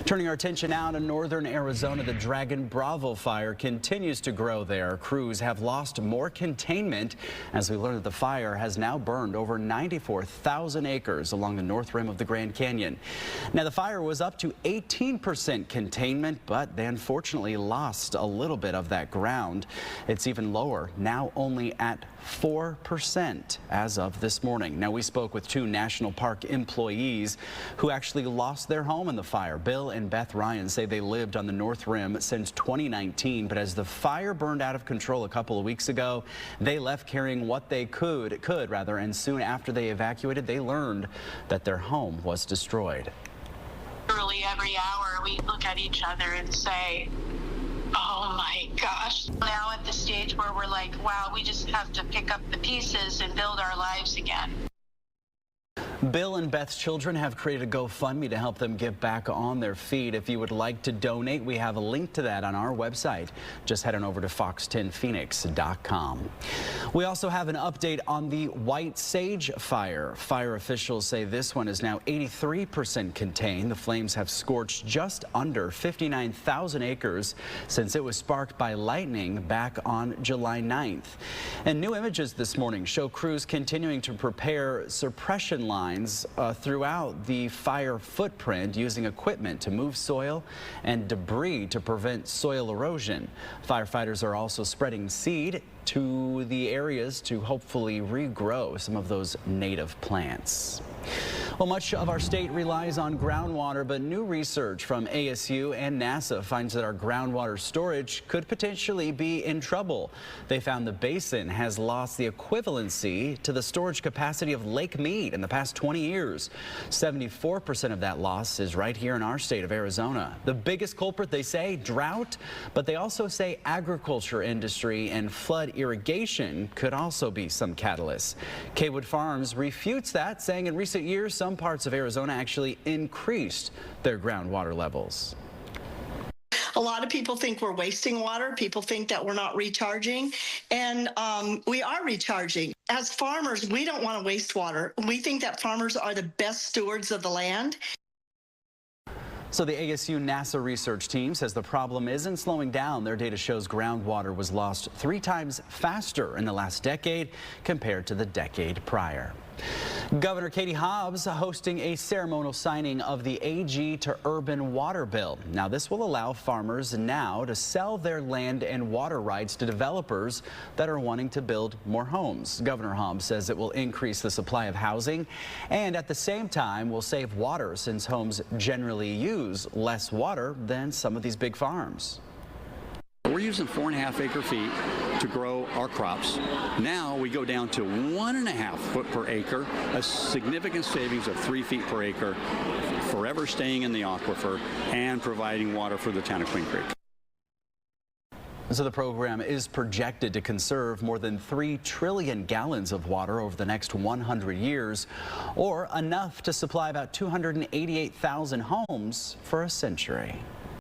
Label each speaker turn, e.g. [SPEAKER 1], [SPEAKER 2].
[SPEAKER 1] Turning our attention now to northern Arizona, the Dragon Bravo fire continues to grow there. Crews have lost more containment as we learn that the fire has now burned over 94,000 acres along the north rim of the Grand Canyon. Now, the fire was up to 18% containment, but they unfortunately lost a little bit of that ground. It's even lower, now only at 4% as of this morning. Now, we spoke with two National Park employees who actually lost their home in the fire. Bill and Beth Ryan say they lived on the North Rim since 2019, but as the fire burned out of control a couple of weeks ago, they left carrying what they could, and soon after they evacuated, they learned that their home was destroyed.
[SPEAKER 2] Literally every hour we look at each other and say, oh my gosh. Now at the stage where we're like, wow, we just have to pick up the pieces and build our lives again.
[SPEAKER 1] Bill and Beth's children have created a GoFundMe to help them get back on their feet. If you would like to donate, we have a link to that on our website. Just head on over to fox10phoenix.com. We also have an update on the White Sage fire. Fire officials say this one is now 83% contained. The flames have scorched just under 59,000 acres since it was sparked by lightning back on July 9th. And new images this morning show crews continuing to prepare suppression lines throughout the fire footprint using equipment to move soil and debris to prevent soil erosion. Firefighters are also spreading seed to the areas to hopefully regrow some of those native plants. Well, much of our state relies on groundwater, but new research from ASU and NASA finds that our groundwater storage could potentially be in trouble. They found the basin has lost the equivalency to the storage capacity of Lake Mead in the past 20 years. 74% of that loss is right here in our state of Arizona. The biggest culprit, they say, drought, but they also say agriculture industry and flood irrigation could also be some catalysts. Kaywood Farms refutes that, saying in recent years, some parts of Arizona actually increased their groundwater levels.
[SPEAKER 3] A lot of people think we're wasting water. People think that we're not recharging, and we are recharging. As farmers, we don't want to waste water. We think that farmers are the best stewards of the land.
[SPEAKER 1] So the ASU NASA research team says the problem isn't slowing down. Their data shows groundwater was lost 3 times faster in the last decade compared to the decade prior. Governor Katie Hobbs hosting a ceremonial signing of the AG to Urban Water Bill. Now, this will allow farmers now to sell their land and water rights to developers that are wanting to build more homes. Governor Hobbs says it will increase the supply of housing and at the same time will save water since homes generally use less water than some of these big farms.
[SPEAKER 4] We're using 4.5 acre feet to grow our crops. Now we go down to 1.5 foot per acre, a significant savings of 3 feet per acre, forever staying in the aquifer and providing water for the town of Queen Creek.
[SPEAKER 1] So the program is projected to conserve more than 3 trillion gallons of water over the next 100 years, or enough to supply about 288,000 homes for a century.